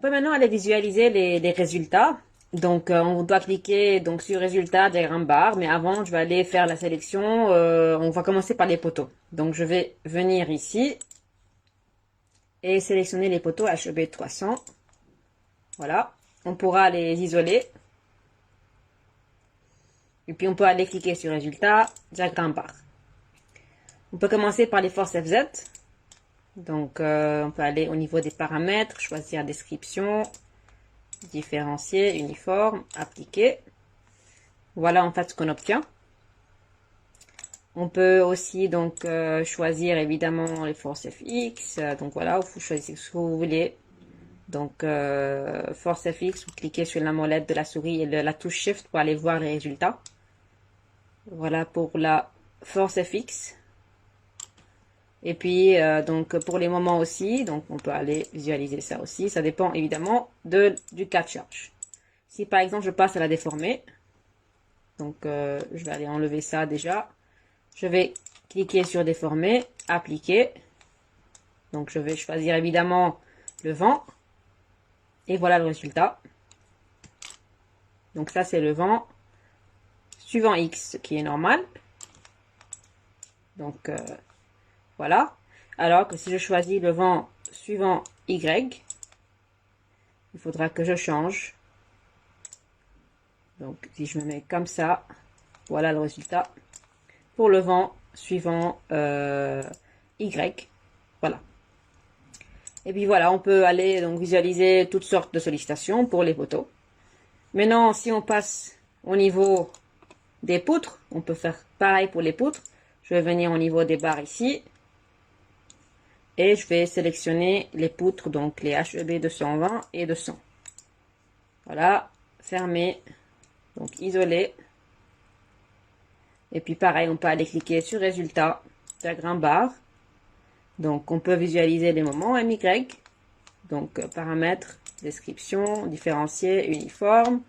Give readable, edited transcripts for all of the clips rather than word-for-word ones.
peut maintenant aller visualiser les résultats. Donc, on doit cliquer donc sur résultats, diagramme barre. Mais avant, je vais aller faire la sélection. On va commencer par les poteaux. Donc, je vais venir ici et sélectionner les poteaux HEB 300. Voilà. On pourra les isoler. Et puis, on peut aller cliquer sur résultats, diagramme barre. On peut commencer par les forces FZ. Donc, on peut aller au niveau des paramètres, choisir description, différencier, uniforme, appliquer. Voilà en fait ce qu'on obtient. On peut aussi donc choisir évidemment les forces FX. Donc voilà, vous choisissez ce que vous voulez. Donc force FX, vous cliquez sur la molette de la souris et la touche Shift pour aller voir les résultats. Voilà pour la force FX. Et puis, donc, pour les moments aussi, donc, on peut aller visualiser ça aussi. Ça dépend évidemment du cas de charge. Si par exemple, je passe à la déformer, donc, je vais aller enlever ça déjà. Je vais cliquer sur déformer, appliquer. Donc, je vais choisir évidemment le vent. Et voilà le résultat. Donc, ça, c'est le vent suivant X, qui est normal. Donc, voilà. Alors que si je choisis le vent suivant Y, il faudra que je change. Donc, si je me mets comme ça, voilà le résultat. Pour le vent suivant Y, voilà. Et puis voilà, on peut aller donc visualiser toutes sortes de sollicitations pour les poteaux. Maintenant, si on passe au niveau des poutres, on peut faire pareil pour les poutres. Je vais venir au niveau des barres ici. Et je vais sélectionner les poutres, donc les HEB 220 et 200. Voilà, fermer, donc isoler. Et puis pareil, on peut aller cliquer sur résultat, diagramme barre. Donc on peut visualiser les moments MY. Donc paramètres, description, différencier, uniforme,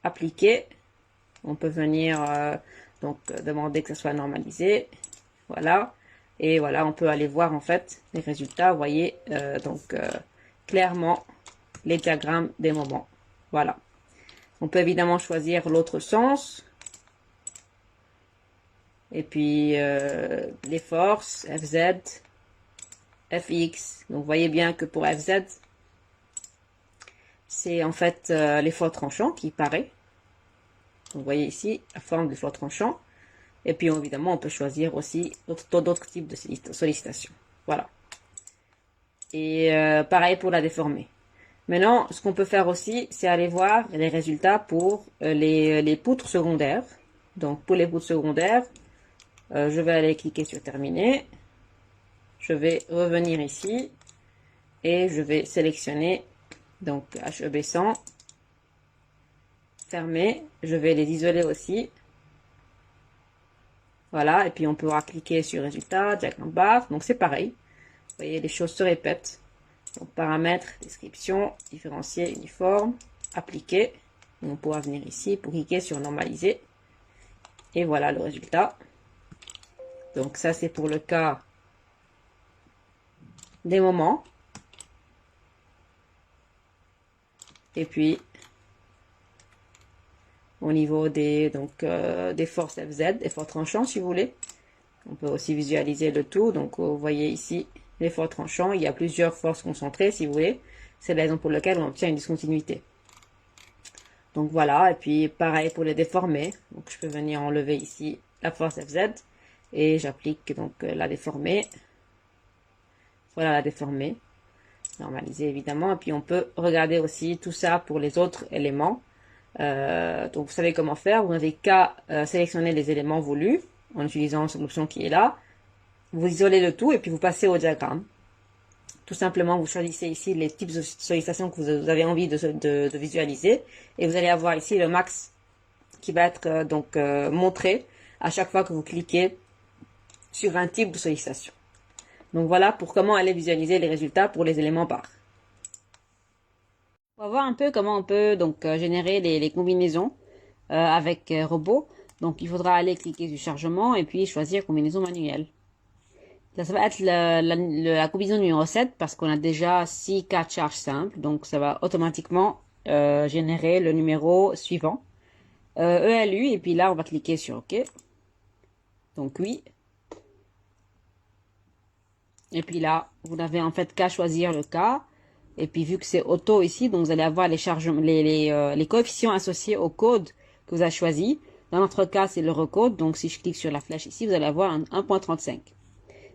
appliquer. On peut venir donc demander que ça soit normalisé. Voilà. Et voilà, on peut aller voir en fait les résultats. Vous voyez donc clairement les diagrammes des moments. Voilà. On peut évidemment choisir l'autre sens. Et puis les forces, FZ, FX. Donc vous voyez bien que pour FZ, c'est en fait l'effort tranchant qui paraît. Donc, vous voyez ici la forme de l'effort tranchant. Et puis évidemment, on peut choisir aussi d'autres types de sollicitations. Voilà. Et pareil pour la déformer. Maintenant, ce qu'on peut faire aussi, c'est aller voir les résultats pour les poutres secondaires. Donc pour les poutres secondaires, je vais aller cliquer sur terminer. Je vais revenir ici et je vais sélectionner donc HEB 100. Fermer. Je vais les isoler aussi. Voilà, et puis on pourra cliquer sur résultat, diagramme barre. Donc c'est pareil. Vous voyez, les choses se répètent. Donc paramètres, description, différencier, uniforme, appliquer. Et on pourra venir ici pour cliquer sur normaliser. Et voilà le résultat. Donc ça c'est pour le cas des moments. Et puis au niveau des forces FZ, effort tranchant si vous voulez. On peut aussi visualiser le tout. Donc vous voyez ici l'effort tranchant. Il y a plusieurs forces concentrées si vous voulez. C'est la raison pour laquelle on obtient une discontinuité. Donc voilà, et puis pareil pour les déformer. Donc je peux venir enlever ici la force FZ et j'applique donc la déformer. Voilà la déformer. Normaliser évidemment. Et puis on peut regarder aussi tout ça pour les autres éléments. Donc vous savez comment faire. Vous n'avez qu'à sélectionner les éléments voulus en utilisant cette option qui est là. Vous isolez le tout et puis vous passez au diagramme. Tout simplement, vous choisissez ici les types de sollicitations que vous avez envie de visualiser. Et vous allez avoir ici le max qui va être montré à chaque fois que vous cliquez sur un type de sollicitation. Donc voilà pour comment aller visualiser les résultats pour les éléments barres. On va voir un peu comment on peut donc générer les combinaisons avec robot. Donc il faudra aller cliquer sur chargement et puis choisir combinaison manuelle. Là, ça va être la combinaison numéro 7 parce qu'on a déjà 6 cas de charge simples. Donc, ça va automatiquement générer le numéro suivant. ELU, et puis là, on va cliquer sur OK. Donc, oui. Et puis là, vous n'avez en fait qu'à choisir le cas. Et puis, vu que c'est auto ici, donc vous allez avoir les chargements, les coefficients associés au code que vous avez choisi. Dans notre cas, c'est le recode. Donc, si je clique sur la flèche ici, vous allez avoir un 1.35.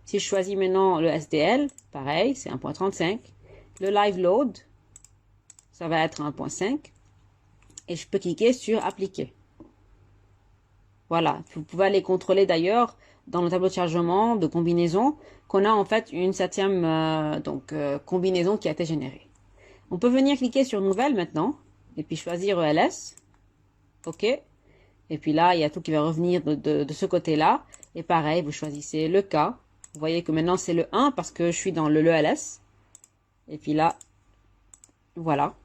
Si je choisis maintenant le SDL, pareil, c'est 1.35. Le live load, ça va être 1.5. Et je peux cliquer sur appliquer. Voilà, vous pouvez aller contrôler d'ailleurs dans le tableau de chargement de combinaison qu'on a en fait une 7e combinaison qui a été générée. On peut venir cliquer sur nouvelle maintenant et puis choisir ELS. OK. Et puis là, il y a tout qui va revenir de ce côté-là. Et pareil, vous choisissez le cas. Vous voyez que maintenant c'est le 1 parce que je suis dans le ELS. Et puis là, voilà.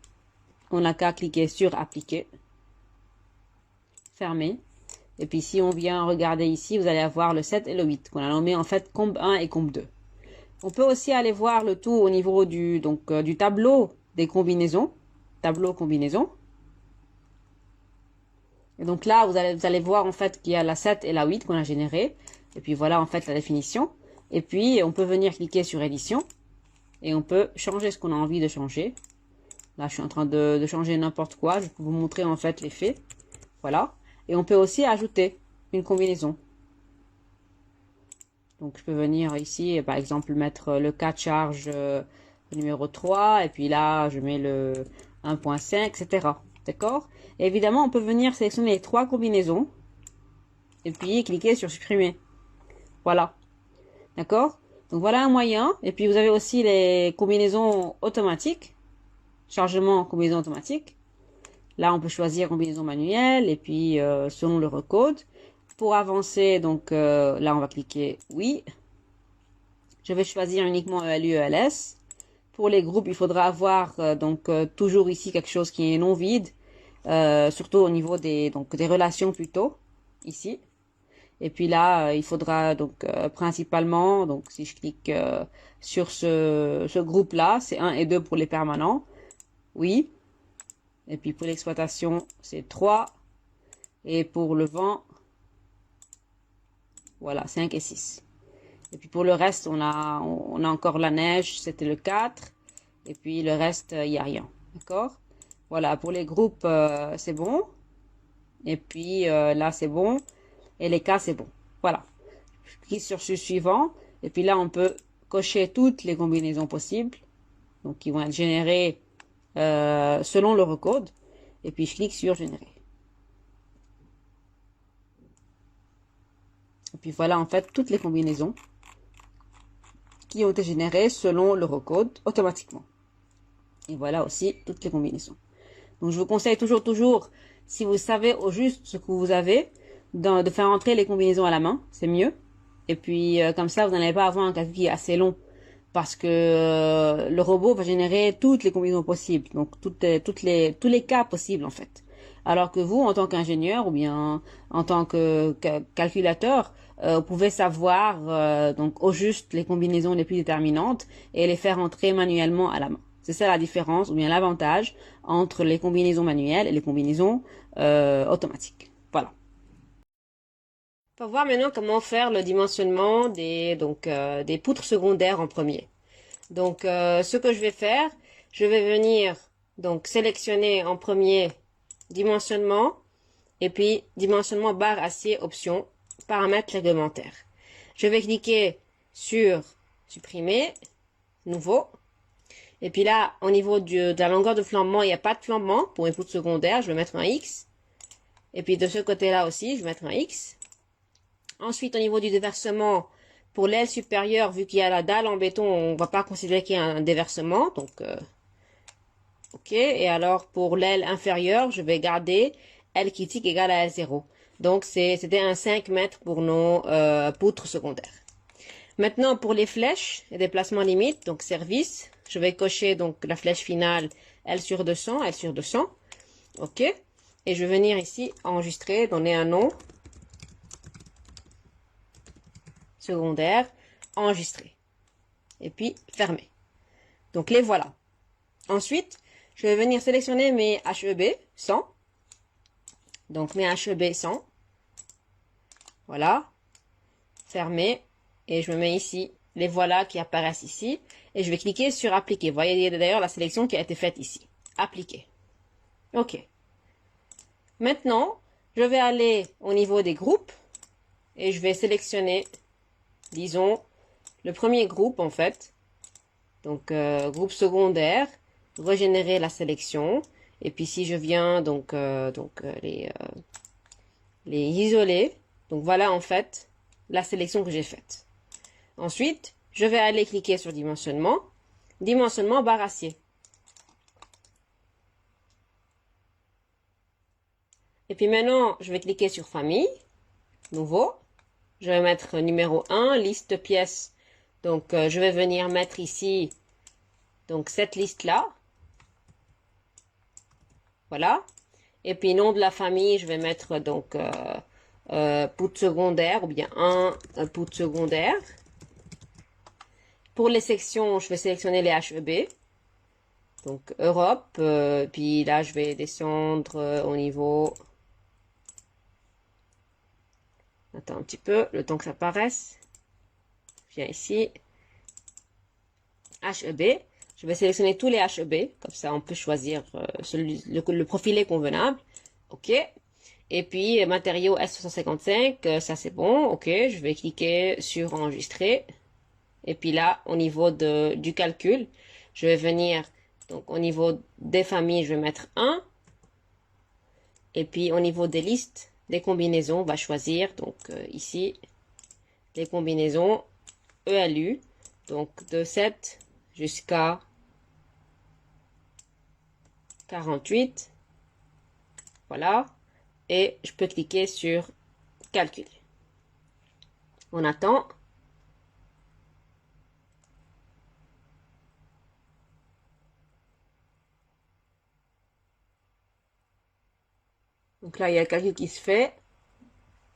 On n'a qu'à cliquer sur appliquer. Fermer. Et puis si on vient regarder ici, vous allez avoir le 7 et le 8 qu'on a nommé en fait comb 1 et comb 2. On peut aussi aller voir le tout au niveau du tableau des combinaisons. Tableau combinaison. Et donc là, vous allez voir en fait qu'il y a la 7 et la 8 qu'on a généré. Et puis voilà en fait la définition. Et puis on peut venir cliquer sur édition. Et on peut changer ce qu'on a envie de changer. Là, je suis en train de changer n'importe quoi. Je peux vous montrer en fait l'effet. Voilà. Et on peut aussi ajouter une combinaison. Donc, je peux venir ici et par exemple mettre le cas de charge numéro 3. Et puis là, je mets le 1.5, etc. D'accord? Et évidemment, on peut venir sélectionner les 3 combinaisons. Et puis cliquer sur supprimer. Voilà. D'accord? Donc, voilà un moyen. Et puis, vous avez aussi les combinaisons automatiques. Chargement en combinaison automatique. Là, on peut choisir combinaison manuelle et puis selon le recode. Pour avancer, donc là, on va cliquer oui. Je vais choisir uniquement ELU, ELS. Pour les groupes, il faudra avoir toujours ici quelque chose qui est non vide, surtout au niveau des relations plutôt, ici. Et puis là, il faudra principalement, donc si je clique sur ce groupe-là, c'est 1 et 2 pour les permanents. Oui. Et puis pour l'exploitation, c'est 3. Et pour le vent, voilà, 5 et 6. Et puis pour le reste, on a encore la neige, c'était le 4. Et puis le reste, il n'y a rien. D'accord? Voilà, pour les groupes, c'est bon. Et puis là, c'est bon. Et les cas, c'est bon. Voilà. Je clique sur ce suivant. Et puis là, on peut cocher toutes les combinaisons possibles. Donc, qui vont être générées selon le recode. Et puis, je clique sur générer. Et puis, voilà en fait toutes les combinaisons qui ont été générées selon le recode automatiquement. Et voilà aussi toutes les combinaisons. Donc, je vous conseille toujours, si vous savez au juste ce que vous avez, de faire entrer les combinaisons à la main. C'est mieux. Et puis, comme ça, vous n'allez pas avoir un calcul qui est assez long. Parce que le robot va générer toutes les combinaisons possibles, donc tous les cas possibles en fait. Alors que vous, en tant qu'ingénieur ou bien en tant que calculateur, vous pouvez savoir donc au juste les combinaisons les plus déterminantes et les faire entrer manuellement à la main. C'est ça la différence ou bien l'avantage entre les combinaisons manuelles et les combinaisons automatiques. Voilà. On va voir maintenant comment faire le dimensionnement des poutres secondaires en premier. Donc, ce que je vais faire, je vais venir donc sélectionner en premier dimensionnement et puis dimensionnement barre acier option paramètres réglementaires. Je vais cliquer sur supprimer, nouveau. Et puis là, au niveau de la longueur de flambement, il n'y a pas de flambement pour une poutre secondaire. Je vais mettre un X. Et puis de ce côté-là aussi, je vais mettre un X. Ensuite, au niveau du déversement, pour l'aile supérieure, vu qu'il y a la dalle en béton, on ne va pas considérer qu'il y a un déversement. Donc, OK. Et alors, pour l'aile inférieure, je vais garder L critique égale à L0. Donc, c'était un 5 mètres pour nos poutres secondaires. Maintenant, pour les flèches et déplacement limite, donc service, je vais cocher donc la flèche finale L sur 200, L sur 200. OK. Et je vais venir ici enregistrer, donner un nom. Secondaire. enregistrer. Et puis fermer. Donc les voilà. Ensuite, je vais venir sélectionner mes HEB 100. Donc mes HEB 100. Voilà. Fermer. Et je me mets ici les voilà qui apparaissent ici. Et je vais cliquer sur appliquer. Vous voyez d'ailleurs la sélection qui a été faite ici. Appliquer. OK. Maintenant, je vais aller au niveau des groupes. Et je vais sélectionner, disons, le premier groupe en fait. Donc, groupe secondaire. Régénérer la sélection. Et puis si je viens les isoler. Donc voilà en fait la sélection que j'ai faite. Ensuite, je vais aller cliquer sur dimensionnement. Dimensionnement barre acier. Et puis maintenant, je vais cliquer sur famille. Nouveau. Je vais mettre numéro 1, liste pièces. Donc je vais venir mettre ici donc cette liste-là. Voilà. Et puis nom de la famille, je vais mettre donc poutre secondaire ou bien un poutre secondaire. Pour les sections, je vais sélectionner les HEB. Donc Europe. Puis là, je vais descendre au niveau... Attends un petit peu, le temps que ça apparaisse. Je viens ici. HEB. Je vais sélectionner tous les HEB. Comme ça, on peut choisir le profilet convenable. OK. Et puis, matériaux S655, ça c'est bon. OK. Je vais cliquer sur enregistrer. Et puis là, au niveau du calcul, je vais venir, donc au niveau des familles, je vais mettre 1. Et puis au niveau des listes, des combinaisons, on va choisir, donc ici, les combinaisons ELU, donc de 7 jusqu'à 48. Voilà. Et je peux cliquer sur calculer. On attend. Donc là, il y a le calcul qui se fait.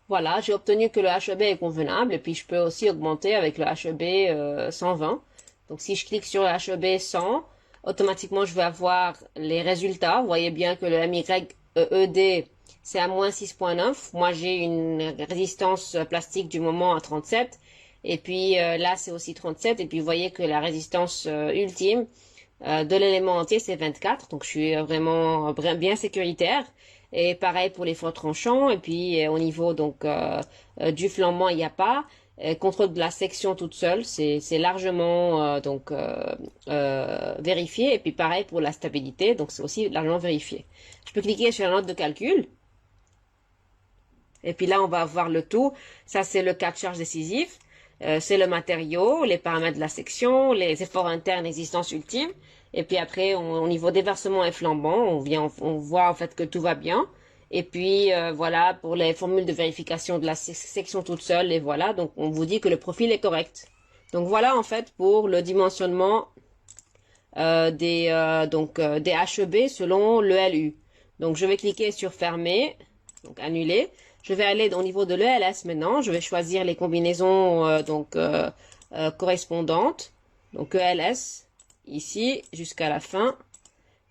Voilà, j'ai obtenu que le HEB est convenable. Et puis, je peux aussi augmenter avec le HEB 120. Donc, si je clique sur le HEB 100, automatiquement, je vais avoir les résultats. Vous voyez bien que le MYED, c'est à moins 6,9. Moi, j'ai une résistance plastique du moment à 37. Et puis, là, c'est aussi 37. Et puis, vous voyez que la résistance ultime de l'élément entier, c'est 24. Donc, je suis vraiment bien sécuritaire. Et pareil pour les forts tranchants. Et puis au niveau donc du flambant, il n'y a pas. Contrôle de la section toute seule, c'est largement vérifié. Et puis pareil pour la stabilité, donc c'est aussi largement vérifié. Je peux cliquer sur la note de calcul. Et puis là, on va voir le tout. Ça, c'est le cas de charge décisif. C'est le matériau, les paramètres de la section, les efforts internes, existence ultime. Et puis après, au niveau déversement et flambant, on voit en fait que tout va bien. Et puis voilà, pour les formules de vérification de la section toute seule, et voilà, donc on vous dit que le profil est correct. Donc voilà en fait pour le dimensionnement des HEB selon le LU. Donc je vais cliquer sur fermer, donc annuler. Je vais aller au niveau de l'ELS maintenant. Je vais choisir les combinaisons correspondantes. Donc ELS, ici, jusqu'à la fin.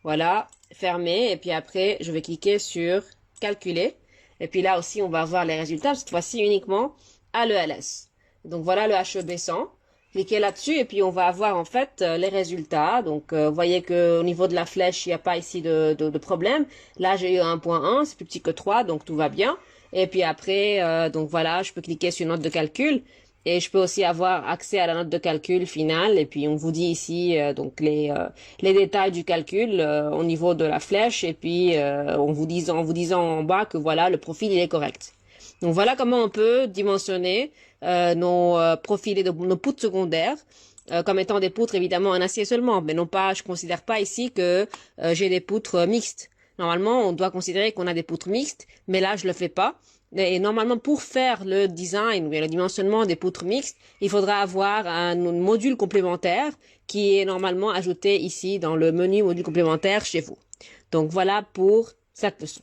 Voilà, fermer. Et puis après, je vais cliquer sur calculer. Et puis là aussi, on va avoir les résultats, cette fois-ci uniquement à l'ELS. Donc voilà le HEB 100. Cliquez là-dessus et puis on va avoir en fait les résultats. Donc vous voyez que au niveau de la flèche, il n'y a pas ici de problème. Là, j'ai eu 1.1, c'est plus petit que 3, donc tout va bien. Et puis après, donc voilà, je peux cliquer sur note de calcul et je peux aussi avoir accès à la note de calcul finale. Et puis on vous dit ici donc les détails du calcul au niveau de la flèche et puis en vous disant en bas que voilà le profil il est correct. Donc voilà comment on peut dimensionner nos profilés de nos poutres secondaires comme étant des poutres évidemment en acier seulement, mais non pas, je considère pas ici que j'ai des poutres mixtes. Normalement, on doit considérer qu'on a des poutres mixtes, mais là, je le fais pas. Et normalement, pour faire le design ou le dimensionnement des poutres mixtes, il faudra avoir un module complémentaire qui est normalement ajouté ici dans le menu module complémentaire chez vous. Donc voilà pour cette leçon.